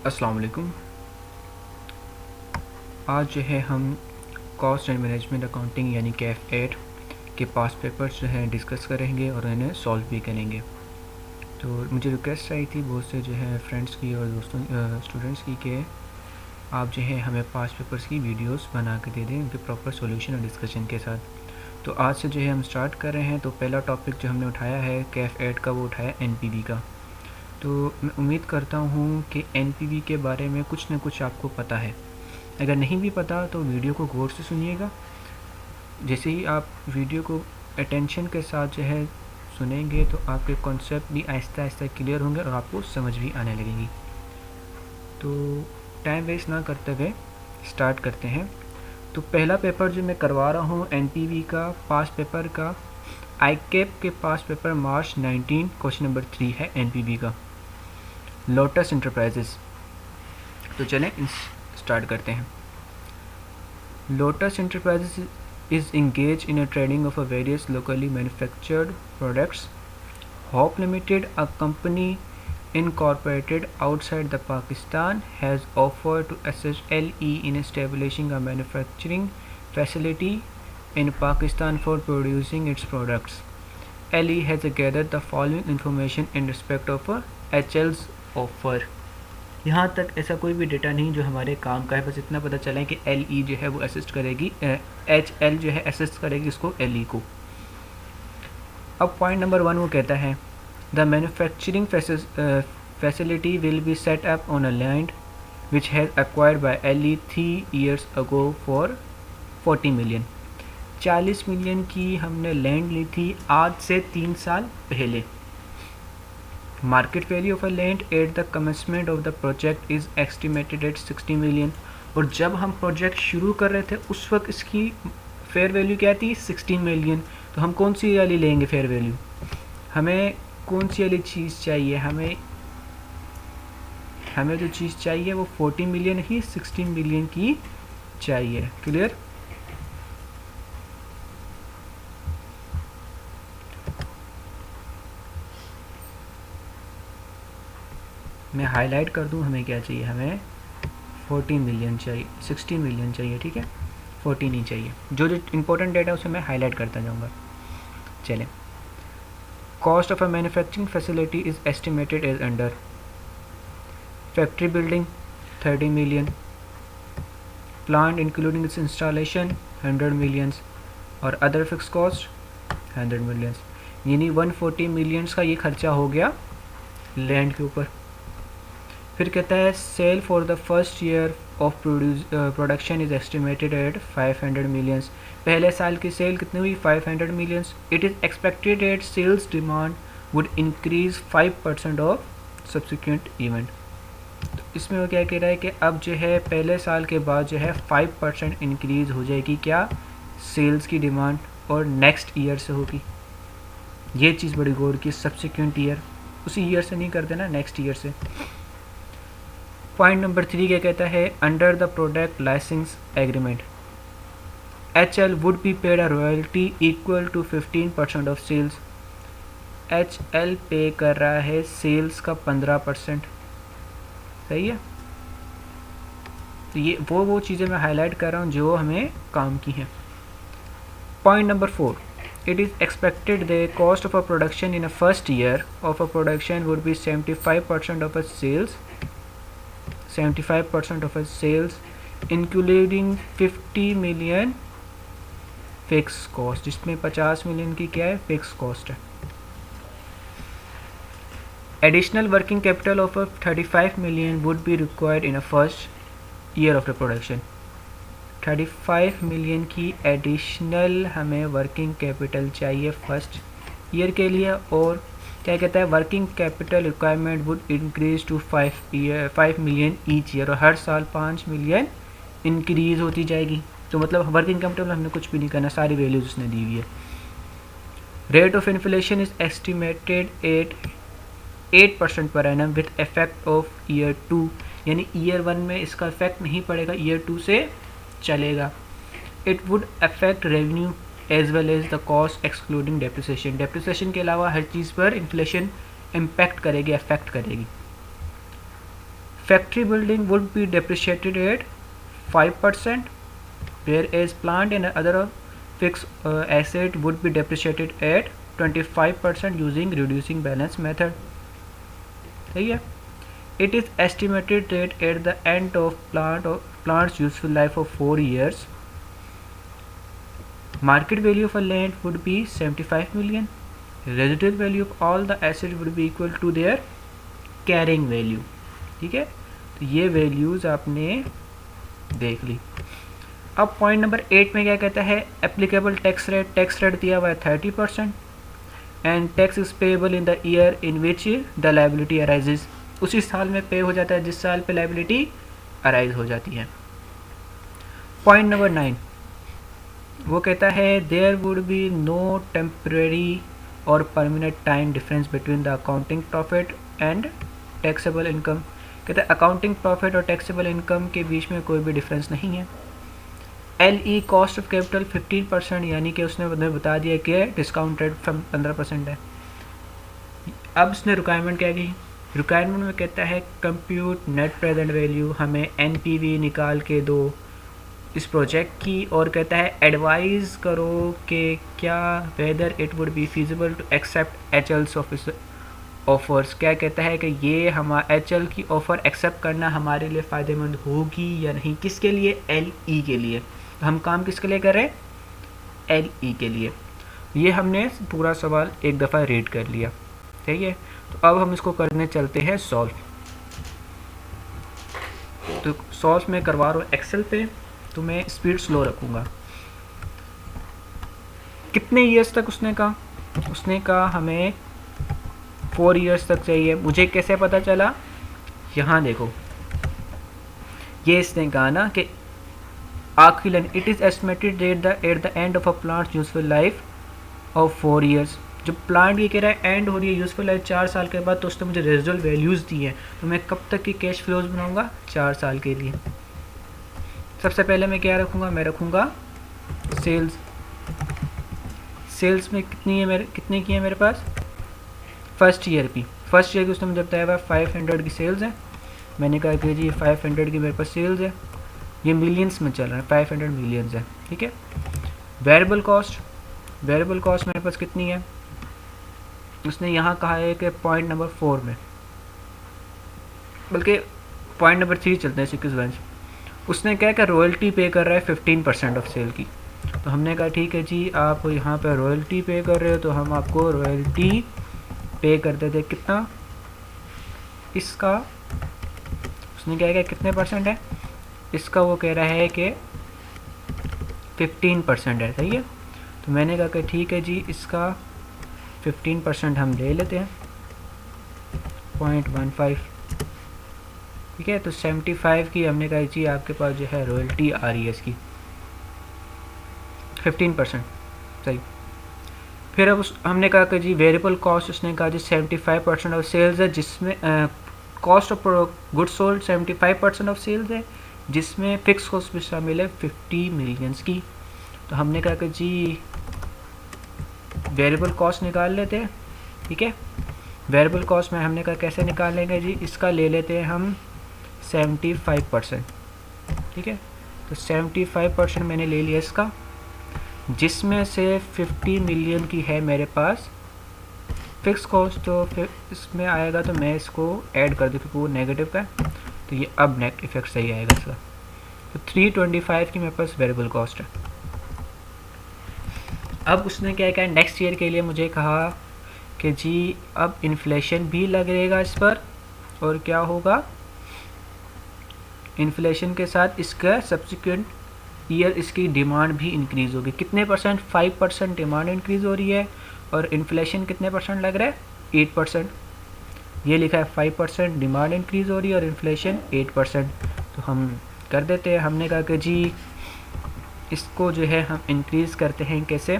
अस्सलाम वालेकुम। आज जो है हम कॉस्ट एंड मैनेजमेंट अकाउंटिंग यानी कैफ 8 के पास पेपर्स जो हैं डिस्कस करेंगे और इन्हें सॉल्व भी करेंगे। तो मुझे रिक्वेस्ट आई थी बहुत से जो है फ्रेंड्स की और दोस्तों स्टूडेंट्स की कि आप जो है हमें पास पेपर्स की वीडियोस बना के दे दें उनके प्रॉपर सॉल्यूशन और डिस्कशन के साथ। तो आज से जो है हम स्टार्ट कर रहे हैं। तो पहला टॉपिक जो हमने उठाया है कैफ 8 का, वो उठाया एनपीवी का। तो मैं उम्मीद करता हूँ कि एनपीवी के बारे में कुछ न कुछ आपको पता है। अगर नहीं भी पता तो वीडियो को गौर से सुनिएगा। जैसे ही आप वीडियो को अटेंशन के साथ जो है सुनेंगे तो आपके कॉन्सेप्ट भी आहिस्ता आहिस्ता क्लियर होंगे और आपको समझ भी आने लगेगी। तो टाइम वेस्ट ना करते हुए स्टार्ट करते हैं। तो पहला पेपर जो मैं करवा रहा हूँ एनपीवी का पास पेपर का, आईकेप के पास पेपर मार्च 19 क्वेश्चन नंबर 3 है एनपीवी का, लोटस इंटरप्राइजेस। तो चलें स्टार्ट करते हैं। Lotus Enterprises is engaged in a trading of a various locally manufactured products. Hope Limited, a company incorporated outside the Pakistan, has offered to assist LE in establishing a manufacturing facility in Pakistan for producing its products. LE has gathered the following information in respect of HL's offer. यहाँ तक ऐसा कोई भी data नहीं जो हमारे काम का है, बस इतना पता चला है कि एल ई जो है वो असिस्ट करेगी, एच एल जो है असिस्ट करेगी इसको, एल ई को। अब पॉइंट नंबर 1 वो कहता है the manufacturing facility will be set up on a land which has acquired by L E 3 years ago for 40 million। 40 million की हमने लैंड ली थी आज से 3 साल पहले। Market value of a land at the commencement of the project is estimated at 60 million। और जब हम प्रोजेक्ट शुरू कर रहे थे उस वक्त इसकी फेयर वैल्यू क्या थी, 16 मिलियन। तो हम कौन सी वाली लेंगे फेयर वैल्यू, हमें कौन सी वाली चीज़ चाहिए, हमें जो चीज़ चाहिए वो 40 मिलियन ही 16 मिलियन की चाहिए। क्लियर। मैं हाईलाइट कर दूं, हमें क्या चाहिए, हमें 14 मिलियन चाहिए, 16 मिलियन चाहिए, ठीक है, 40 नहीं चाहिए। जो जो इंपॉर्टेंट डेटा उसे मैं हाईलाइट करता जाऊंगा। चलें। Cost of a manufacturing facility is estimated as under factory building 30 million, plant including its installation 100 millions और अदर फिक्स कॉस्ट 100 मिलियंस। यानी 140 मिलियंस का ये खर्चा हो गया लैंड के ऊपर। फिर कहता है sale for the first year of production is estimated at 500 millions. पहले साल की सेल कितनी हुई, 500 millions. It is expected at sales demand would increase 5% of subsequent event. तो इसमें वो क्या कह रहा है कि अब जो है पहले साल के बाद जो है 5% इंक्रीज हो जाएगी क्या, सेल्स की डिमांड, और नेक्स्ट ईयर से होगी। ये चीज़ बड़ी गौर की, सब्सिक्वेंट ईयर, उसी ईयर से नहीं कर देना, नेक्स्ट ईयर से। पॉइंट नंबर 3 क्या कहता है, under the product license agreement H L would be paid a royalty equal to 15% of sales. H L pay कर रहा है सेल्स का 15%। सही है। तो ये वो चीज़ें मैं हाईलाइट कर रहा हूँ जो हमें काम की हैं। Point number 4, it is expected the cost of a production in a first year of a production would be 75% of its sales, 75% of its sales including 50 million fix cost, जिसमें 50 मिलियन की क्या है, फिक्स कॉस्ट है। Additional working capital of 35 million would be required in a first year of the production. 35 million की additional हमें working capital चाहिए first year के लिए। और क्या कहता है, working capital requirement would increase to 5 million each year, और हर साल 5 मिलियन इंक्रीज होती जाएगी। तो मतलब वर्किंग कैपिटल में हमने कुछ भी नहीं करना, सारी वैल्यूज उसने दी हुई है। Rate of inflation is estimated eight 8% per annum with effect of year 2। यानी ईयर 1 में इसका इफेक्ट नहीं पड़ेगा, ईयर 2 से चलेगा। It would affect revenue as well as the cost excluding depreciation. Depreciation के अलावा हर चीज़ पर इन्फ्लेशन इम्पैक्ट करेगी, अफेक्ट करेगी। Factory building would be depreciated at 5%, whereas plant and other fixed asset would be depreciated at 25% using reducing balance method. सही है. It is estimated that at the end of plant's useful life of 4 years, market value of a land would be 75 million. Residual value of all the assets would be equal to their carrying value. ठीक है, तो ये values आपने देख ली. अब point number 8 में क्या कहता है, एप्लीकेबल टैक्स रेट दिया हुआ है 30%, and tax is payable in the year in which the liability arises. उसी साल में पे हो जाता है जिस साल पे लायबिलिटी अराइज हो जाती है. पॉइंट नंबर 9 वो कहता है there would be no temporary और permanent time difference between the accounting profit and taxable income. कहते हैं अकाउंटिंग प्रॉफिट और टैक्सेबल इनकम के बीच में कोई भी डिफरेंस नहीं है. LE कॉस्ट ऑफ कैपिटल 15%, यानी कि उसने बता दिया कि डिस्काउंट रेट 15% है. अब उसने रिक्वायरमेंट क्या की, रिक्वायरमेंट में कहता है कंप्यूट नेट प्रेजेंट वैल्यू, हमें NPV निकाल के दो इस प्रोजेक्ट की, और कहता है एडवाइज़ करो कि क्या whether it would be feasible to accept HL's offers. क्या कहता है कि ये हमारा HL की ऑफ़र एक्सेप्ट करना हमारे लिए फ़ायदेमंद होगी या नहीं. किसके लिए, LE के लिए. तो हम काम किसके लिए कर रहे हैं, LE के लिए. ये हमने पूरा सवाल एक दफ़ा रीड कर लिया. ठीक है, तो अब हम इसको करने चलते हैं सॉल्व. तो सॉल्व में करवा रहा हूँ एक्सेल पे, तो मैं स्पीड स्लो रखूँगा. कितने ईयर्स तक उसने कहा हमें 4 ईयर्स तक चाहिए. मुझे कैसे पता चला, यहाँ देखो ये इसने कहा ना कि आखिरी line it is estimated at the end of a plant useful life of 4 years. जो प्लांट की कह रहा है एंड हो रही है यूजफुल लाइफ 4 साल के बाद, तो उसने मुझे रेजिडुअल वैल्यूज़ दी है. तो मैं कब तक की कैश फ्लोज बनाऊंगा, 4 साल के लिए. सबसे पहले मैं क्या रखूँगा, मैं रखूँगा सेल्स. सेल्स में कितनी की है मेरे पास, फर्स्ट ईयर की उसने मुझे बताया हुआ 500 की सेल्स है. मैंने कहा कि जी 500 की मेरे पास सेल्स है, ये मिलियंस में चल रहा है, 500 मिलियंस है. ठीक है. वेरिएबल कॉस्ट मेरे पास कितनी है, उसने यहाँ कहा है कि पॉइंट नंबर 4 में, बल्कि पॉइंट नंबर 3 चलते हैं सिक्स बेंच. उसने क्या कि रॉयल्टी पे कर रहा है 15% ऑफ सेल की. तो हमने कहा ठीक है जी, आप यहाँ पे रॉयल्टी पे कर रहे हो तो हम आपको रॉयल्टी पे कर देते. कितना इसका, उसने क्या कहा कितने परसेंट है इसका, वो कह रहा है कि 15% है. सही है. तो मैंने कहा कि ठीक है जी, इसका 15% हम ले लेते हैं, 0.15. ठीक है. तो 75 की हमने कहा जी आपके पास जो है रॉयल्टी आ रही है इसकी 15%. सही. फिर अब हमने कहा कि जी वेरिएबल कॉस्ट, उसने कहा जी 75% ऑफ सेल्स है, जिसमें cost of goods sold 75% of sales है, जिसमें फिक्स कॉस्ट भी शामिल है 50 मिलियंस की. तो हमने कहा कि जी वेरिएबल कॉस्ट निकाल लेते हैं. ठीक है. वेरिएबल कॉस्ट में हमने कहा कैसे निकालेंगे जी, इसका ले लेते हैं हम 75%. ठीक है. तो 75% मैंने ले लिया इसका, जिसमें से 50 मिलियन की है मेरे पास फिक्स कॉस्ट. तो फिर इसमें आएगा तो मैं इसको ऐड कर दूँ क्योंकि वो नेगेटिव का है, तो ये अब नेट इफेक्ट सही आएगा इसका. तो 325 की मेरे पास वेरिएबल कॉस्ट है. अब उसने क्या कहा, नेक्स्ट ईयर के लिए मुझे कहा कि जी अब इन्फ्लेशन भी लगेगा इस पर, और क्या होगा, इन्फ्लेशन के साथ इसका सब्सिक्वेंट ईयर इसकी डिमांड भी इंक्रीज़ होगी. कितने परसेंट, 5% डिमांड इंक्रीज़ हो रही है, और इन्फ्लेशन कितने परसेंट लग रहा है, 8%. ये लिखा है 5% डिमांड इंक्रीज़ हो रही है और इन्फ्लेशन 8%. तो हम कर देते हैं. हमने कहा कि जी इसको जो है हम इंक्रीज़ करते हैं कैसे.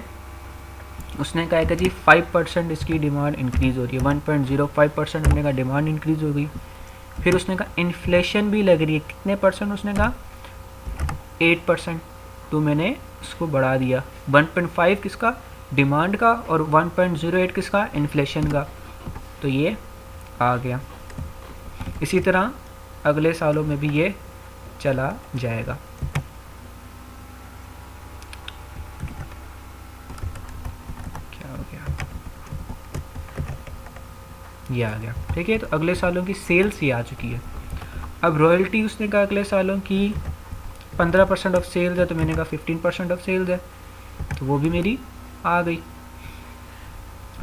उसने कहा कि जी 5% इसकी डिमांड इंक्रीज़ हो रही है, 1.05% हमने कहा डिमांड इंक्रीज़ हो गई. फिर उसने कहा इन्फ्लेशन भी लग रही है, कितने परसेंट, उसने कहा 8%. तो मैंने इसको बढ़ा दिया, 1.5 किसका, डिमांड का, और 1.08 किसका, इन्फ्लेशन का. तो ये आ गया. इसी तरह अगले सालों में भी ये चला जाएगा। क्या हो गया, ये आ गया। ठीक है, तो अगले सालों की सेल्स ये आ चुकी है। अब रॉयल्टी उसने कहा अगले सालों की 15% ऑफ सेल्स है, तो मैंने कहा 15% ऑफ सेल्स है, तो वो भी मेरी आ गई।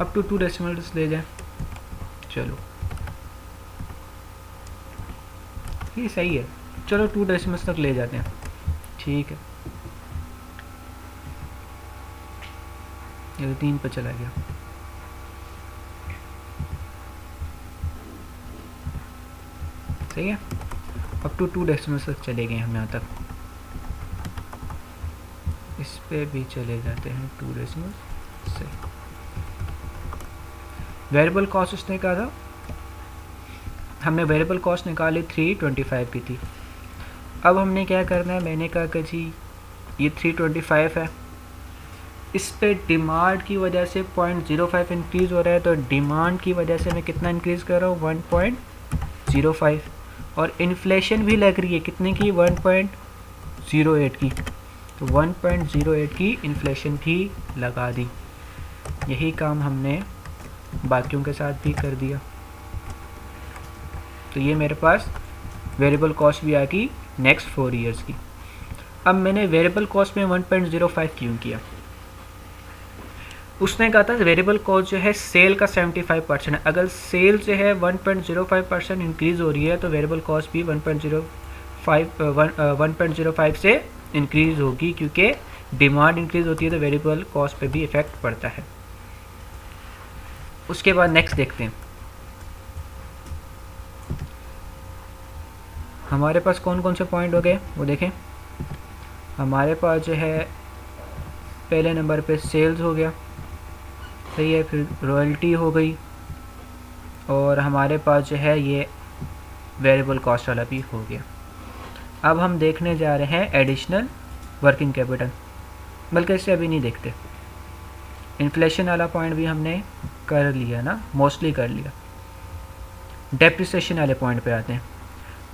अब टू 2 डेसिमल्स ले जाए, चलो ये सही है, चलो 2 डेसिमल्स तक ले जाते हैं। ठीक है, ये 3 पे चला गया। सही है, अब टू 2 डेसिमल्स तक चले गए हम यहाँ तक। इस पे भी चले जाते हैं 2 डेसिमल्स से। वेरिएबल कॉस्ट उसने कहा था, हमने वेरिएबल कॉस्ट निकाली 325 की थी। अब हमने क्या करना है, मैंने कहा कि जी ये 325 है, इस पे डिमांड की वजह से 0.05 इंक्रीज़ हो रहा है, तो डिमांड की वजह से मैं कितना इंक्रीज़ कर रहा हूँ 1.05, और इन्फ्लेशन भी लग रही है कितने की 1.08 की, तो 1.08 की इन्फ्लेशन भी लगा दी। यही काम हमने बाकियों के साथ भी कर दिया। तो ये मेरे पास वेरिएबल कॉस्ट भी आ गई नेक्स्ट 4 ईयर्स की। अब मैंने वेरिएबल कॉस्ट में 1.05 क्यों किया, उसने कहा था वेरिएबल कॉस्ट जो है सेल का 75% है। अगर सेल जो है 1.05% इंक्रीज़ हो रही है, तो वेरिएबल कॉस्ट भी 1.05 से इंक्रीज़ होगी, क्योंकि डिमांड इंक्रीज़ होती है तो वेरिएबल कॉस्ट पे भी इफ़ेक्ट पड़ता है। उसके बाद नेक्स्ट देखते हैं हमारे पास कौन कौन से पॉइंट हो गए, वो देखें। हमारे पास जो है पहले नंबर पे सेल्स हो गया, सही है, फिर रॉयल्टी हो गई, और हमारे पास जो है ये वेरिएबल कॉस्ट वाला भी हो गया। अब हम देखने जा रहे हैं एडिशनल वर्किंग कैपिटल, बल्कि इससे अभी नहीं देखते। इन्फ्लेशन वाला पॉइंट भी हमने कर लिया ना, मोस्टली कर लिया। डेप्रिसिएशन वाले पॉइंट पे आते हैं।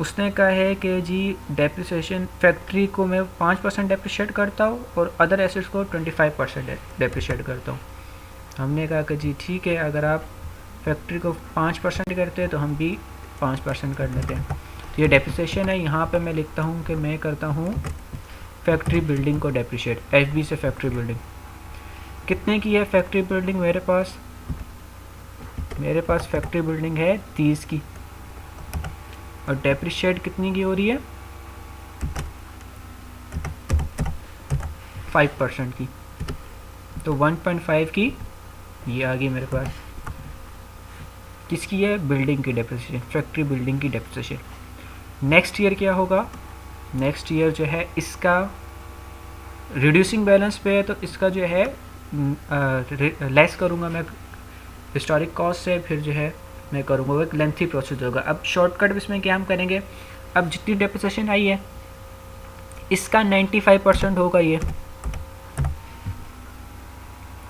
उसने कहा है कि जी डेप्रिसिएशन फैक्ट्री को मैं 5% डेप्रिशिएट करता हूँ और अदर एसेट्स को 25% डेप्रिशिएट करता हूँ। हमने कहा कि जी ठीक है, अगर आप फैक्ट्री को 5% करते हैं तो हम भी 5% कर लेते हैं। तो ये डेप्रिसिएशन है। यहाँ पे मैं लिखता हूँ कि मैं करता हूँ फैक्ट्री बिल्डिंग को डेप्रिशिएट, FB से फैक्ट्री बिल्डिंग। कितने की है फैक्ट्री बिल्डिंग मेरे पास? मेरे पास फैक्ट्री बिल्डिंग है 30 की, और डेप्रिशिएट कितनी की हो रही है? 5% की, तो 1.5 की ये आ गई मेरे पास। किसकी है? बिल्डिंग की डेप्रिसिएशन, फैक्ट्री बिल्डिंग की डेप्रिसिएशन। नेक्स्ट ईयर क्या होगा? नेक्स्ट ईयर जो है इसका रिड्यूसिंग बैलेंस पे है, तो इसका जो है लेस करूँगा मैं हिस्टोरिक कॉस्ट से, फिर जो है मैं करूँगा, वो एक लेंथी प्रोसेस होगा। अब शॉर्टकट इसमें क्या हम करेंगे, अब जितनी डेप्रिसिएशन आई है इसका 95% होगा। ये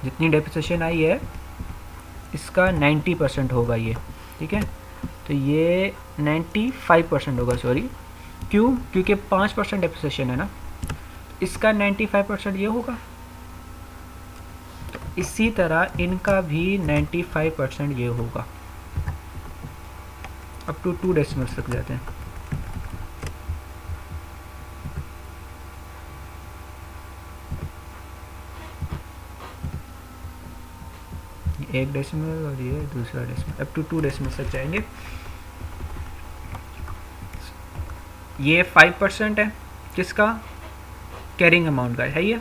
जितनी डेप्रिसिएशन आई है इसका 90% होगा ये, ठीक है। तो ये 95% होगा, सॉरी, क्यों? क्योंकि 5% डेप्रिसिएशन है ना, इसका 95% ये होगा। तो इसी तरह इनका भी 95% ये होगा। अब टू 2 डेसिमल्स तक जाते हैं। एक डेसिमल और ये दूसरा डेसिमल, अब टू 2 डेसिमल्स तक जाएंगे। ये 5% है, किसका? कैरिंग अमाउंट का है ये।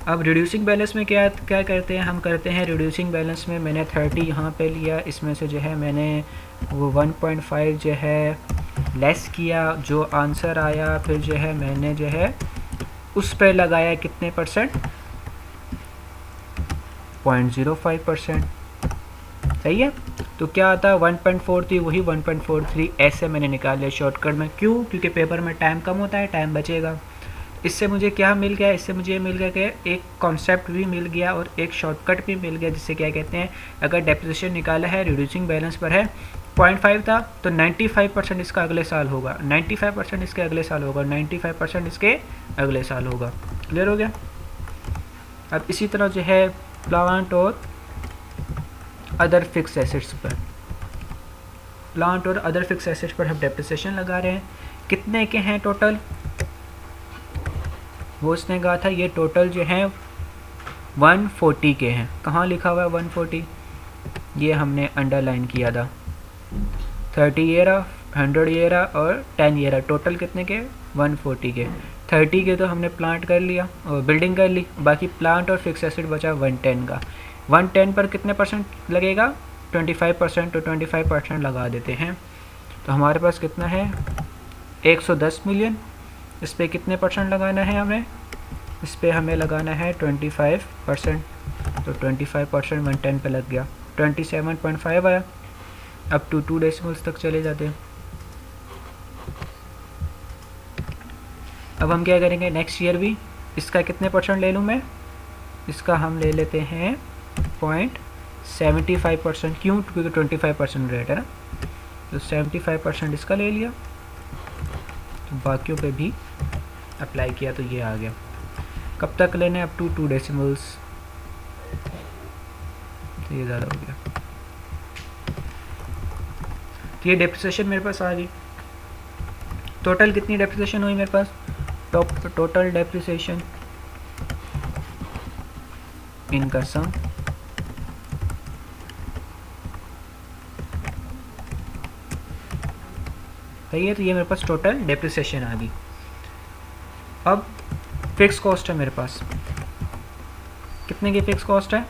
अब रिड्यूसिंग बैलेंस में क्या क्या करते हैं हम? करते हैं रिड्यूसिंग बैलेंस में मैंने 30 यहाँ पे लिया, इसमें से जो है मैंने वो 1.5 जो है लेस किया, जो आंसर आया फिर जो है मैंने जो है उस पर लगाया कितने परसेंट? 0.05%, सही है। तो क्या आता है? 1.4 थी, वही 1.43 ऐसे मैंने निकाल लिया शॉर्टकट में। क्यों? क्योंकि पेपर में टाइम कम होता है, टाइम बचेगा। इससे मुझे क्या मिल गया? इससे मुझे मिल गया कि एक कॉन्सेप्ट भी मिल गया और एक शॉर्टकट भी मिल गया, जिससे क्या कहते हैं, अगर डेप्रिसिएशन निकाला है, रिड्यूसिंग बैलेंस पर है, 0.5 था तो 95% इसका अगले साल होगा, 95% इसके अगले साल होगा, 95% इसके अगले साल होगा। क्लियर हो गया। अब इसी तरह जो है प्लांट और अदर फिक्स एसेट्स पर, प्लांट और अदर फिक्स एसेट्स पर हम डेप्रिसिएशन लगा रहे हैं। कितने के हैं टोटल, वो उसने कहा था ये टोटल जो है 140 के हैं। कहाँ लिखा हुआ है 140, ये हमने अंडरलाइन किया था। 30 ईयर, 100 ईयर और 10 ईयर, टोटल कितने के 140 के। 30 के तो हमने प्लांट कर लिया और बिल्डिंग कर ली, बाकी प्लांट और फिक्स एसेट बचा 110 का। 110 पर कितने परसेंट लगेगा, 25%, तो 25% लगा देते हैं। तो हमारे पास कितना है 110 मिलियन। इस पर कितने परसेंट लगाना है हमें, इस पर हमें लगाना है 25%। तो 25% 110 पे लग गया, 27.5 आया। अब 2 डेसिमल्स तक चले जाते हैं। अब हम क्या करेंगे, नेक्स्ट ईयर भी इसका कितने परसेंट ले लूँ मैं, इसका हम ले लेते हैं 0.75%। क्यों, क्योंकि 25% रेट है ना, तो 75% इसका ले लिया, तो बाकियों पे भी अप्लाई किया तो ये आ गया। कब तक लेने, अप टू 2 डेसिमल्स, तो ये ज़्यादा हो गया। तो ये डेप्रिसिएशन मेरे पास आ गई। टोटल कितनी डेप्रिसिएशन हुई मेरे पास, टोटल डेप्रिसिएशन इनका सम सही है। तो ये मेरे पास टोटल डेप्रिसिएशन आ गई। अब फिक्स कॉस्ट है मेरे पास, कितने की फिक्स कॉस्ट है,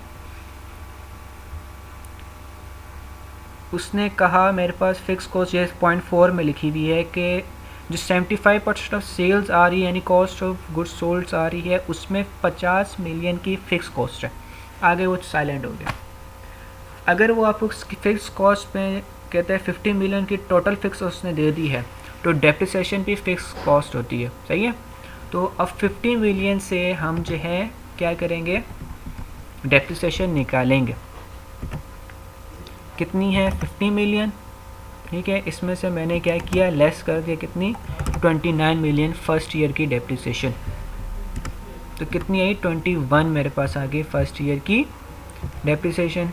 उसने कहा मेरे पास फिक्स कॉस्ट ये 0.4 में लिखी हुई है कि जो 75% ऑफ सेल्स आ रही है यानी कॉस्ट ऑफ गुड्स सोल्ड आ रही है, उसमें 50 मिलियन की फ़िक्स कॉस्ट है। आगे वो साइलेंट हो गया। अगर वो आपको फिक्स कॉस्ट में कहते हैं 50 मिलियन की टोटल फिक्स उसने दे दी है, तो डेप्रिसिएशन भी फिक्स कॉस्ट होती है, सही है। तो अब 50 मिलियन से हम जो है क्या करेंगे, डेप्रिसिएशन निकालेंगे। कितनी है 50 मिलियन, ठीक है। इसमें से मैंने क्या किया, लेस कर दिया कितनी 29 मिलियन फर्स्ट ईयर की डेप्रिसिएशन। तो कितनी आई 21 मेरे पास आ गई फर्स्ट ईयर की डेप्रिसिएशन।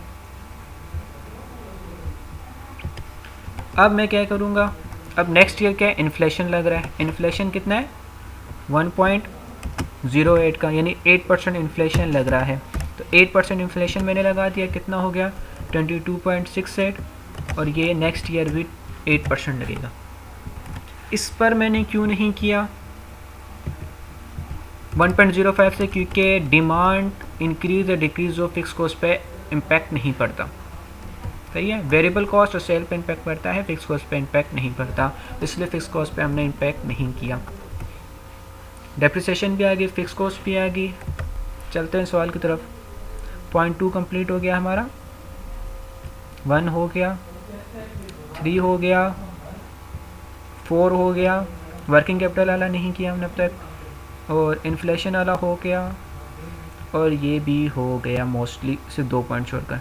अब मैं क्या करूँगा, अब नेक्स्ट ईयर क्या है, इन्फ्लेशन लग रहा है। इन्फ्लेशन कितना है 1.08 का, यानी 8% इन्फ्लेशन लग रहा है। तो 8% इन्फ्लेशन मैंने लगा दिया, कितना हो गया 22.68, और ये नेक्स्ट ईयर भी 8% लगेगा। इस पर मैंने क्यों नहीं किया 1.05 से, क्योंकि डिमांड इंक्रीज या डिक्रीज ऑफ फिक्स कॉस्ट पे इम्पैक्ट नहीं पड़ता, सही है। वेरिएबल कॉस्ट और सेल पे इम्पैक्ट पड़ता है, फिक्स कॉस्ट पे इम्पैक्ट नहीं पड़ता, इसलिए फिक्स कॉस्ट पे हमने इम्पैक्ट नहीं किया। डेप्रिसिएशन भी आ गई, फिक्स कॉस्ट भी आ गई। चलते हैं सवाल की तरफ। 0.2 कंप्लीट हो गया हमारा, 1 हो गया, 3 हो गया, 4 हो गया, वर्किंग कैपिटल वाला नहीं किया हमने अब तक, और इन्फ्लेशन वाला हो गया, और ये भी हो गया मोस्टली, सिर्फ 2 पॉइंट छोड़कर।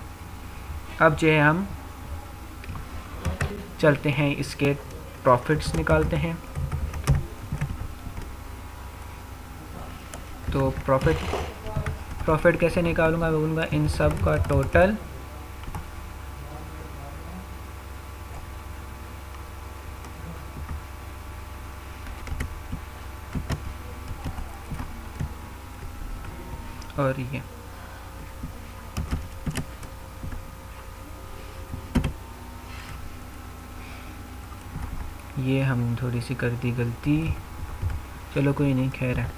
अब जो है हम चलते हैं इसके प्रॉफिट्स निकालते हैं। तो प्रॉफिट कैसे निकालूंगा, मैं बोलूँगा इन सब का टोटल और ये हम थोड़ी सी कर दी गलती, चलो कोई नहीं, खैर है।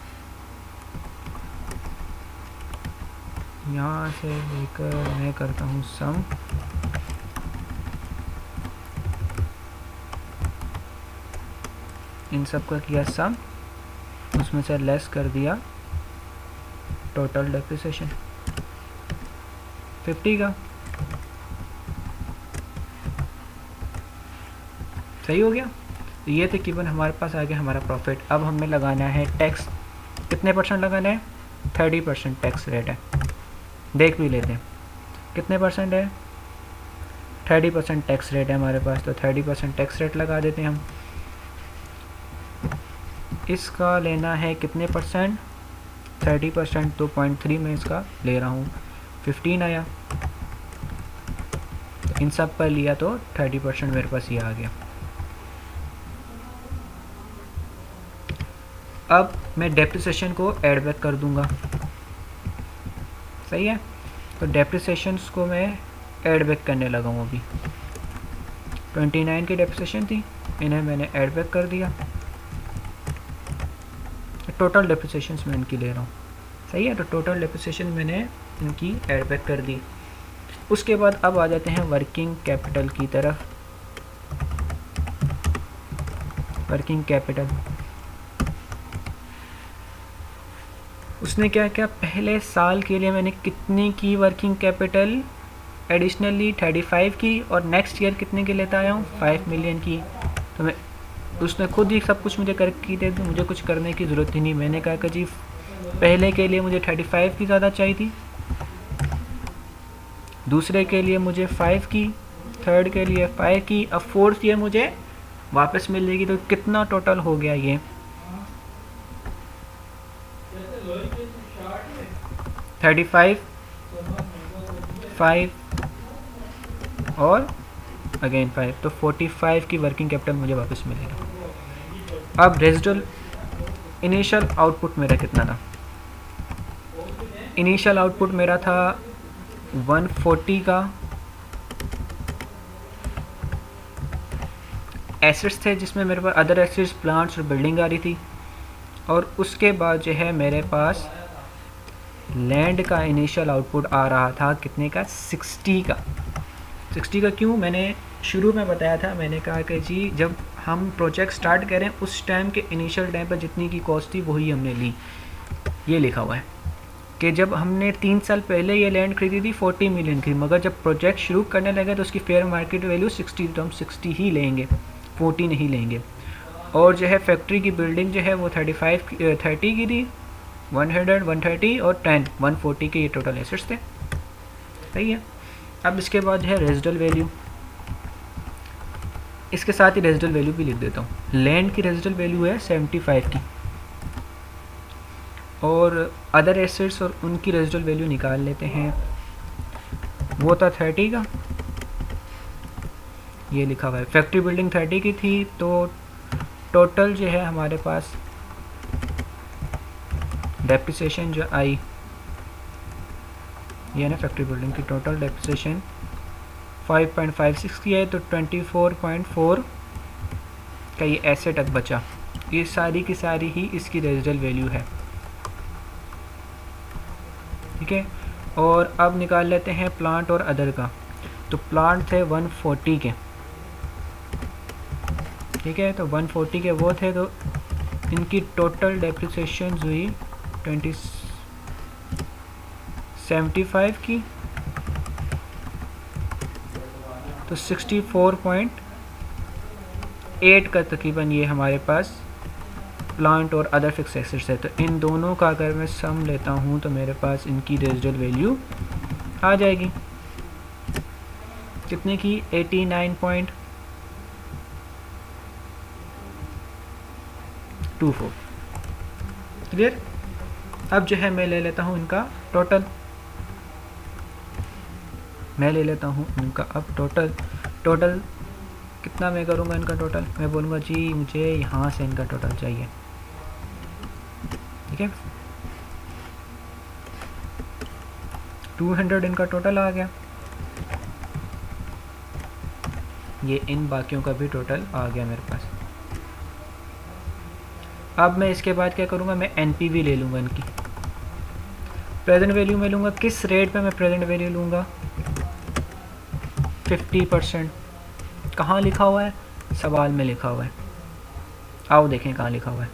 यहाँ से लेकर मैं करता हूँ सम, इन सब का किया सम, उसमें से लेस कर दिया टोटल डेप्रिसिएशन 50 का, सही हो गया। तो ये तकरीबन हमारे पास आ गया हमारा प्रॉफिट। अब हमें लगाना है टैक्स, कितने परसेंट लगाना है 30% टैक्स रेट है। देख भी लेते हैं कितने परसेंट है, 30% टैक्स रेट है हमारे पास, तो 30% टैक्स रेट लगा देते हैं हम। इसका लेना है कितने परसेंट, 30%, तो 0.3 में इसका ले रहा हूँ, 15 आया। तो इन सब पर लिया तो 30% मेरे पास ये आ गया। अब मैं डेप्रिसिएशन को ऐड बैक कर दूंगा, सही है। तो डेप्रिसिएशंस को मैं ऐड बैक करने लगा हूँ अभी। 29 की डेप्रिसिएशन थी, इन्हें मैंने ऐड बैक कर दिया। टोटल डेप्रिसिएशंस मैं इनकी ले रहा हूँ, सही है। तो टोटल डेप्रिसिएशन मैंने इनकी ऐड बैक कर दी। उसके बाद अब आ जाते हैं वर्किंग कैपिटल की तरफ। वर्किंग कैपिटल उसने क्या क्या, पहले साल के लिए मैंने कितने की वर्किंग कैपिटल एडिशनली 35 की, और नेक्स्ट ईयर कितने की लेता आया हूँ 5 मिलियन की। तो मैं उसने खुद ही सब कुछ मुझे करके दे दी, मुझे कुछ करने की ज़रूरत ही नहीं। मैंने कहा कि जी पहले के लिए मुझे 35 की ज़्यादा चाहिए थी, दूसरे के लिए मुझे 5 की, थर्ड के लिए 5 की, अब फोर्थ ईयर मुझे वापस मिल जाएगी। तो कितना टोटल हो गया ये, 35, 5 और अगेन 5, तो 45 की वर्किंग कैपिटल मुझे वापस मिलेगा। अब रेजिडुअल इनिशियल आउटपुट मेरा कितना था, इनिशियल आउटपुट मेरा था 140 का। एसेट्स थे जिसमें मेरे पास अदर एसेट्स, प्लांट्स और बिल्डिंग आ रही थी। और उसके बाद जो है मेरे पास लैंड का इनिशियल आउटपुट आ रहा था कितने का, 60 का। 60 का क्यों, मैंने शुरू में बताया था, मैंने कहा कि जी जब हम प्रोजेक्ट स्टार्ट करें उस टाइम के इनिशियल टाइम पर जितनी की कॉस्ट थी वही हमने ली। ये लिखा हुआ है कि जब हमने 3 साल पहले ये लैंड खरीदी थी 40 मिलियन की, मगर जब प्रोजेक्ट शुरू करने लगे तो उसकी फेयर मार्केट वैल्यू 60, तो हम 60 ही लेंगे, 40 नहीं लेंगे। और जो है फैक्ट्री की बिल्डिंग जो है वो 30 की थी, 100, 130 और 10, 140 के ये टोटल एसेट्स थे, सही है। अब इसके बाद जो है रेजिडुअल वैल्यू, इसके साथ ही रेजिडुअल वैल्यू भी लिख देता हूँ। लैंड की रेजिडुअल वैल्यू है 75 की, और अदर एसेट्स और उनकी रेजिडुअल वैल्यू निकाल लेते हैं। वो था 30 का, ये लिखा हुआ है। फैक्ट्री बिल्डिंग 30 की थी, तो टोटल जो है हमारे पास डेप्रिसिएशन जो आई, ये ना फैक्ट्री बिल्डिंग की टोटल डेप्रिसिएशन 5.56 की है, तो 24.4 का ये एसेट अब बचा। ये सारी की सारी ही इसकी रेजिडुअल वैल्यू है, ठीक है। और अब निकाल लेते हैं प्लांट और अदर का। तो प्लांट थे 140 के, ठीक है, तो 140 के वो थे, तो इनकी टोटल डेप्रिसिएशन हुई 75 की, तो 64.8 का तकरीबन ये हमारे पास प्लांट और अदर फिक्स एसेट्स है। तो इन दोनों का अगर मैं सम लेता हूँ तो मेरे पास इनकी रेजिडुअल वैल्यू आ जाएगी कितने की, 89.24। क्लियर। अब जो है मैं ले लेता हूँ इनका टोटल, मैं ले लेता हूँ इनका अब टोटल कितना मैं करूँगा इनका टोटल, मैं बोलूँगा जी मुझे यहाँ से इनका टोटल चाहिए, ठीक है। 200 इनका टोटल आ गया, ये इन बाकियों का भी टोटल आ गया मेरे पास। अब मैं इसके बाद क्या करूँगा, मैं एनपीवी ले लूँगा इनकी, प्रेजेंट वैल्यू में लूँगा। किस रेट पे मैं प्रेजेंट वैल्यू लूँगा, 50%। कहाँ लिखा हुआ है, सवाल में लिखा हुआ है, आओ देखें कहाँ लिखा हुआ है।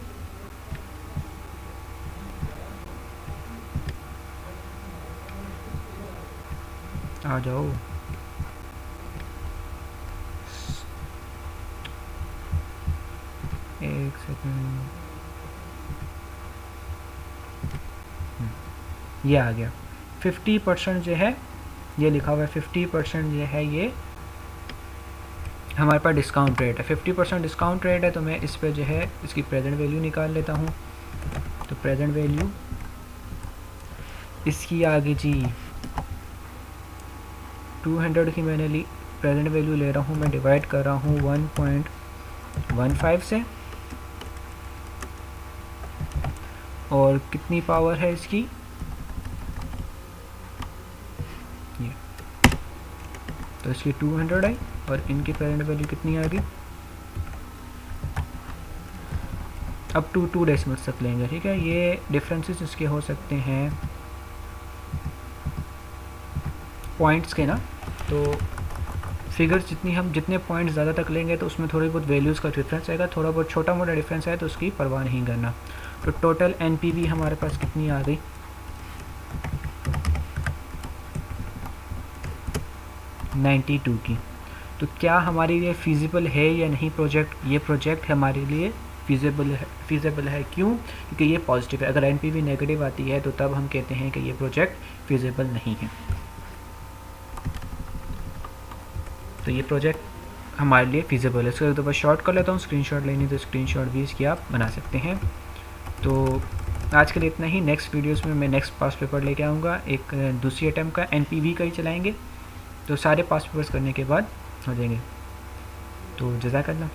आ जाओ, एक सेकंड, ये आ गया 50% जो है, ये लिखा हुआ है 50% जो है ये हमारे पास डिस्काउंट रेट है 50% डिस्काउंट रेट है, तो मैं इस पर जो है इसकी प्रेजेंट वैल्यू निकाल लेता हूँ। तो प्रेजेंट वैल्यू इसकी आ गई जी 200 की मैंने ली, प्रेजेंट वैल्यू ले रहा हूँ मैं, डिवाइड कर रहा हूँ 1.15 से, और कितनी पावर है इसकी, ये तो इसकी 200 आई, और इनकी प्रेजेंट वैल्यू कितनी आ गई, अब 2 डेसिमल्स तक लेंगे, ठीक है। ये डिफरेंसेस इसके हो सकते हैं पॉइंट्स के ना, तो फिगर्स जितने पॉइंट्स ज़्यादा तक लेंगे तो उसमें थोड़ी बहुत वैल्यूज़ का डिफरेंस आएगा, थोड़ा बहुत छोटा मोटा डिफरेंस है तो उसकी परवाह नहीं करना। तो टोटल एनपीवी हमारे पास कितनी आ गई, 92 की। तो क्या हमारे लिए फ़ीज़िबल है या नहीं प्रोजेक्ट, ये प्रोजेक्ट हमारे लिए फ़ीज़िबल है क्यों, क्योंकि ये पॉजिटिव है। अगर एनपीवी नेगेटिव आती है तो तब हम कहते हैं कि ये प्रोजेक्ट फ़ीज़िबल नहीं है। तो ये प्रोजेक्ट हमारे लिए फ़ीज़िबल है। इसको एक दफ़ा शॉर्ट कर लेता हूँ, स्क्रीनशॉट लेनी तो स्क्रीनशॉट भी इसकी आप बना सकते हैं। तो आज के लिए इतना ही। नेक्स्ट वीडियोस में मैं नेक्स्ट पास पेपर लेके आऊँगा, एक दूसरी अटैम्प्ट का एनपीवी का ही चलाएँगे, तो सारे पास पेपर्स करने के बाद हो जाएंगे। तो जज़ाकल्लाह।